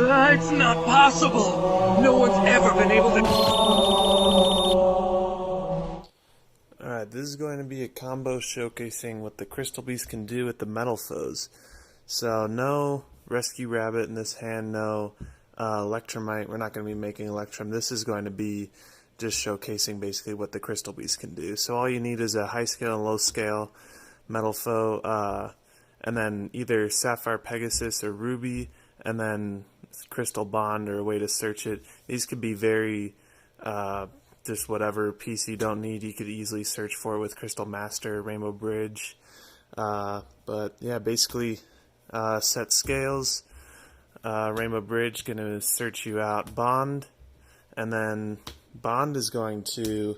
It's not possible! No one's ever been able to... Alright, this is going to be a combo showcasing what the Crystal Beast can do with the Metalfoes. So, no Rescue Rabbit in this hand, no Electromite. We're not going to be making Electrum. This is going to be just showcasing basically what the Crystal Beast can do. So all you need is a high scale and low scale Metalfoe, and then either Sapphire Pegasus or Ruby, and then Crystal Bond or a way to search it. These could be very, just whatever piece you don't need, you could easily search for with Crystal Master, Rainbow Bridge. But yeah, basically set scales. Rainbow Bridge going to search you out Bond, and then Bond is going to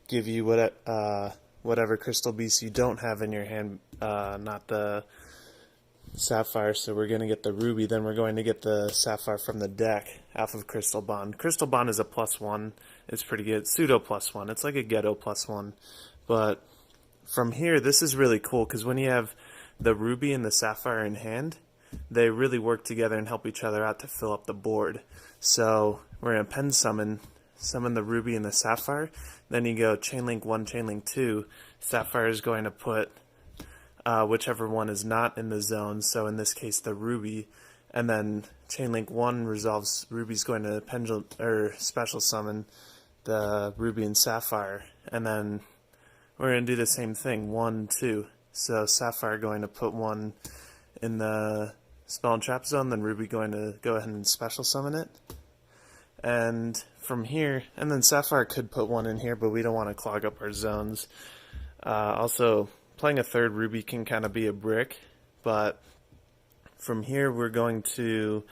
give you whatever Crystal Beast you don't have in your hand, not the Sapphire, so we're going to get the Ruby, then we're going to get the Sapphire from the deck off of Crystal Bond. Crystal Bond is a +1, it's pretty good, pseudo +1, it's like a ghetto +1, but from here, this is really cool, because when you have the Ruby and the Sapphire in hand, they really work together and help each other out to fill up the board. So we're going to pen summon the Ruby and the Sapphire, then you go Chainlink 1, Chainlink 2, Sapphire is going to put whichever one is not in the zone, so in this case the Ruby, and then Chainlink 1 resolves Ruby's going to pendulum or special summon the Ruby and Sapphire, and then we're going to do the same thing, 1, 2, so Sapphire going to put one in the spell and trap zone, then Ruby going to go ahead and special summon it, and from here, and then Sapphire could put one in here, but we don't want to clog up our zones. Also, playing a third Ruby can kind of be a brick, but from here we're going to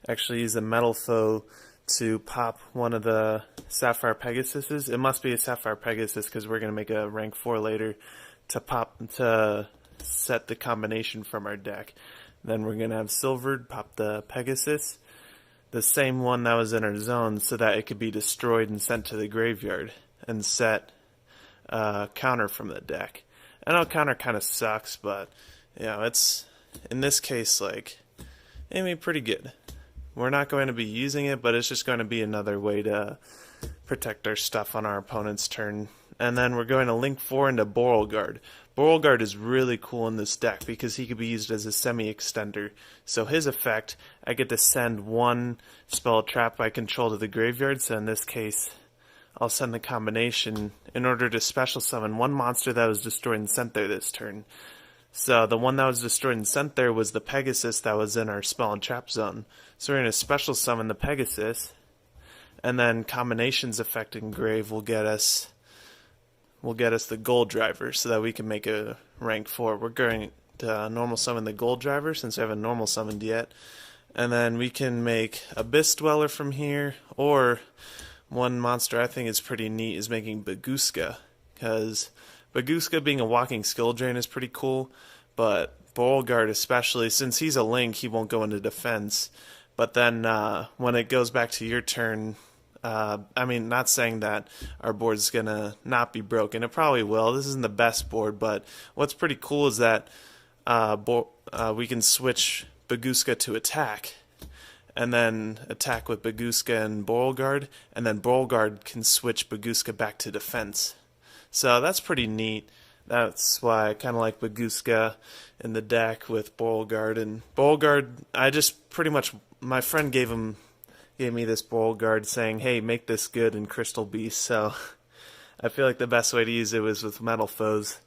actually use a Metalfoe to pop one of the Sapphire Pegasuses. It must be a Sapphire Pegasus because we're going to make a rank 4 later to set the combination from our deck. Then we're going to have Silvered pop the Pegasus, the same one that was in our zone, so that it could be destroyed and sent to the graveyard, and set counter from the deck. I know counter kind of sucks, but you know, it's in this case like pretty good. We're not going to be using it, but it's just going to be another way to protect our stuff on our opponent's turn. And then we're going to link 4 into Beauregard. Beauregard is really cool in this deck because he could be used as a semi-extender. So his effect, I get to send one spell trap I control to the graveyard, so in this case I'll send the combination in order to special summon one monster that was destroyed and sent there this turn. So the one that was destroyed and sent there was the Pegasus that was in our spell and trap zone. So we're going to special summon the Pegasus, and then combinations affecting Grave will get us the Gold Driver so that we can make a rank 4. We're going to normal summon the Gold Driver since we haven't normal summoned yet. And then we can make Abyss Dweller from here, or one monster I think is pretty neat is making Baguska, because Baguska being a walking skill drain is pretty cool, but Beauregard especially, since he's a link, he won't go into defense. But then when it goes back to your turn, I mean, not saying that our board's going to not be broken. It probably will. This isn't the best board, but what's pretty cool is that we can switch Baguska to attack, and then attack with Baguska and Beauregard, and then Beauregard can switch Baguska back to defense. So that's pretty neat. That's why I kind of like Baguska in the deck with Beauregard. And Beauregard, I just pretty much, my friend gave me this Beauregard saying, hey, make this good in Crystal Beast. So I feel like the best way to use it was with Metalfoes.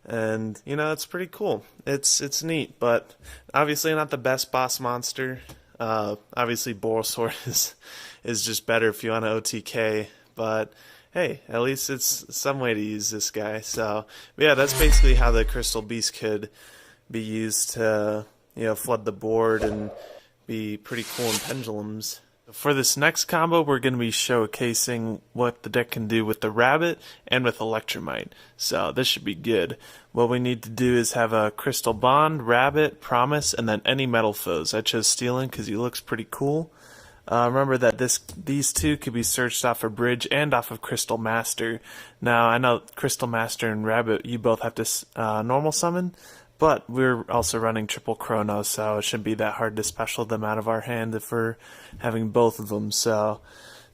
And, you know, it's pretty cool. It's neat, but obviously not the best boss monster. Obviously Borosword is just better if you want to OTK, but hey, at least it's some way to use this guy. So yeah, that's basically how the Crystal Beast could be used to, you know, flood the board and be pretty cool in pendulums. For this next combo, we're going to be showcasing what the deck can do with the Rabbit and with Electromite. So this should be good. What we need to do is have a Crystal Bond, Rabbit, Promise, and then any Metalfoes. I chose Stealing because he looks pretty cool. Remember that these two could be searched off of Bridge and off of Crystal Master. Now, I know Crystal Master and Rabbit, you both have to normal summon, But we're also running triple chrono, so it shouldn't be that hard to special them out of our hand if we're having both of them. So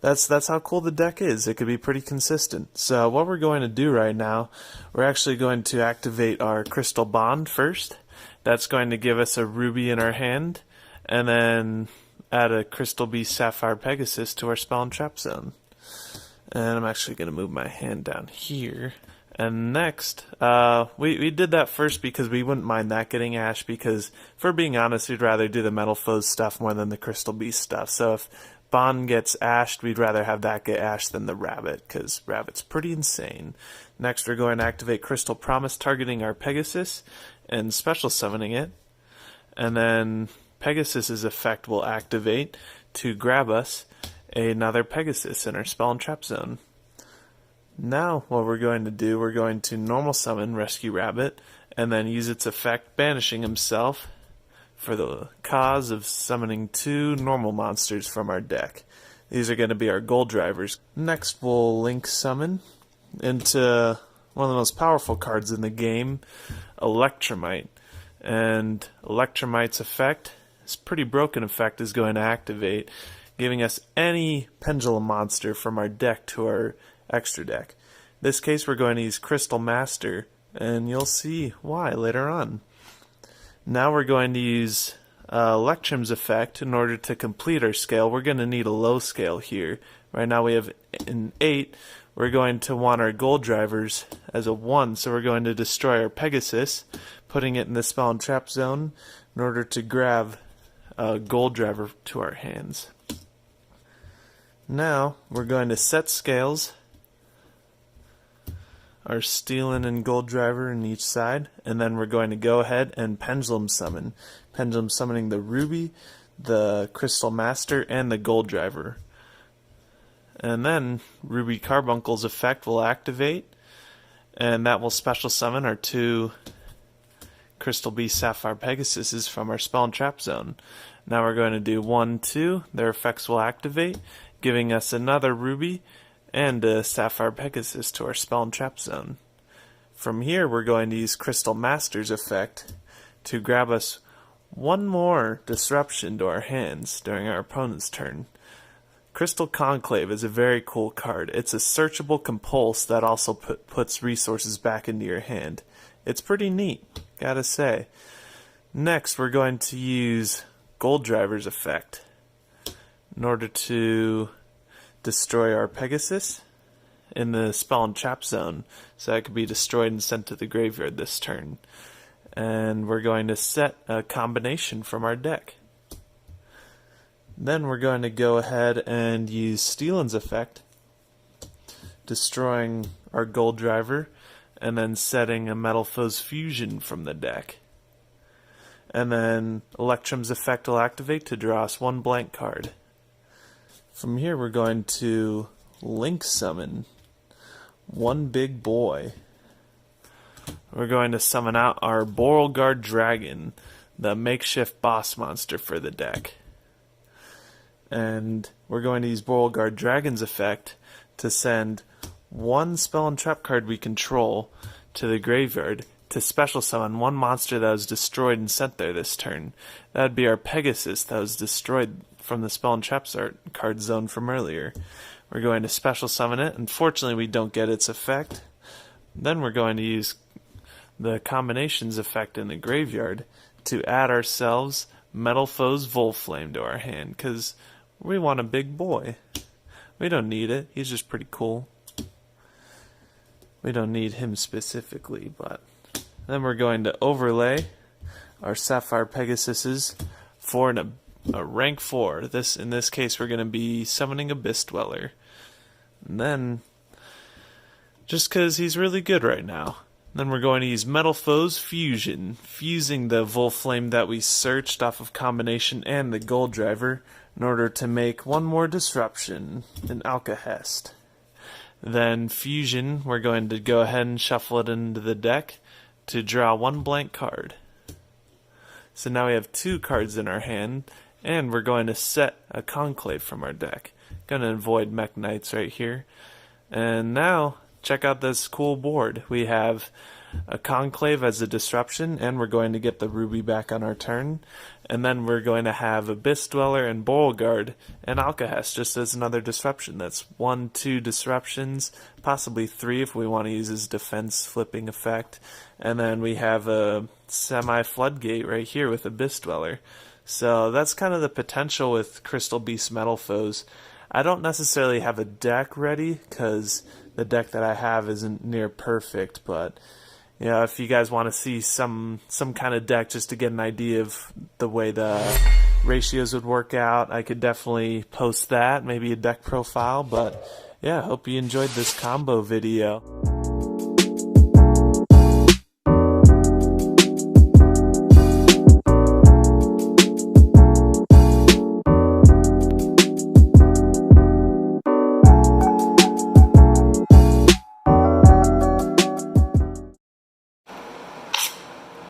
that's how cool the deck is. It could be pretty consistent. So what we're going to do right now, we're actually going to activate our Crystal Bond first. That's going to give us a Ruby in our hand, and then add a Crystal Beast Sapphire Pegasus to our Spell and Trap Zone. And I'm actually going to move my hand down here. And next, we did that first because we wouldn't mind that getting Ash, because, for being honest, we'd rather do the Metalfoes stuff more than the Crystal Beast stuff. So if Bond gets Ashed, we'd rather have that get Ashed than the Rabbit, because Rabbit's pretty insane. Next, we're going to activate Crystal Promise, targeting our Pegasus and special summoning it. And then Pegasus's effect will activate to grab us another Pegasus in our Spell and Trap Zone. Now what we're going to do, we're going to normal summon Rescue Rabbit, and then use its effect, banishing himself, for the cause of summoning 2 normal monsters from our deck. These are going to be our goal drivers. Next we'll link summon into one of the most powerful cards in the game, Electromite. And Electromite's effect, this pretty broken effect, is going to activate, giving us any pendulum monster from our deck to our extra deck. In this case we're going to use Crystal Master, and you'll see why later on. Now we're going to use Electrum's effect in order to complete our scale. We're going to need a low scale here. Right now we have an 8. We're going to want our gold drivers as a 1, so we're going to destroy our Pegasus, putting it in the Spell and Trap Zone in order to grab a gold driver to our hands. Now we're going to set scales, our Stealing and Gold Driver in each side, and then we're going to go ahead and Pendulum Summon. Pendulum Summoning the Ruby, the Crystal Master, and the Gold Driver. And then Ruby Carbuncle's effect will activate, and that will special summon our 2 Crystal Beast Sapphire Pegasuses from our Spell and Trap Zone. Now we're going to do 1, 2, their effects will activate, giving us another Ruby and a Sapphire Pegasus to our Spell and Trap Zone. From here we're going to use Crystal Master's effect to grab us 1 more disruption to our hands during our opponent's turn. Crystal Conclave is a very cool card. It's a searchable compulse that also puts resources back into your hand. It's pretty neat, gotta say. Next we're going to use Gold Driver's effect in order to destroy our Pegasus in the Spell and Trap Zone, so it could be destroyed and sent to the graveyard this turn. And we're going to set a combination from our deck. Then we're going to go ahead and use Stealin's effect, destroying our Gold Driver, and then setting a Metalfoes Fusion from the deck. And then Electrum's effect will activate to draw us 1 blank card. From here we're going to link summon 1 big boy. We're going to summon out our Beauregard Dragon, the makeshift boss monster for the deck. And we're going to use Beauregard Dragon's effect to send 1 spell and trap card we control to the graveyard to special summon 1 monster that was destroyed and sent there this turn. That would be our Pegasus that was destroyed from the Spell and Trap card zone from earlier. We're going to special summon it. Unfortunately we don't get its effect. Then we're going to use the combinations effect in the graveyard to add ourselves Metalfoes Volflame to our hand, because we want a big boy. We don't need it, he's just pretty cool. We don't need him specifically, but then we're going to overlay our Sapphire Pegasuses for a rank 4. In this case we're going to be summoning Abyss Dweller. And then, just because he's really good right now, then we're going to use Metalfoes Fusion, fusing the Volflame that we searched off of combination and the Gold Driver in order to make 1 more disruption, an Alcahest. Then Fusion, we're going to go ahead and shuffle it into the deck to draw 1 blank card. So now we have 2 cards in our hand, and we're going to set a Conclave from our deck. Going to avoid Mech Knights right here. And now, check out this cool board. We have a Conclave as a disruption, and we're going to get the Ruby back on our turn. And then we're going to have Abyss Dweller and Beauregard and Alcahest just as another disruption. That's 1, 2 disruptions, possibly 3 if we want to use his defense flipping effect. And then we have a semi-floodgate right here with Abyss Dweller. So that's kind of the potential with Crystal Beast Metalfoes. I don't necessarily have a deck ready because the deck that I have isn't near perfect, but you know, if you guys want to see some kind of deck just to get an idea of the way the ratios would work out, I could definitely post that, maybe a deck profile. But yeah, hope you enjoyed this combo video.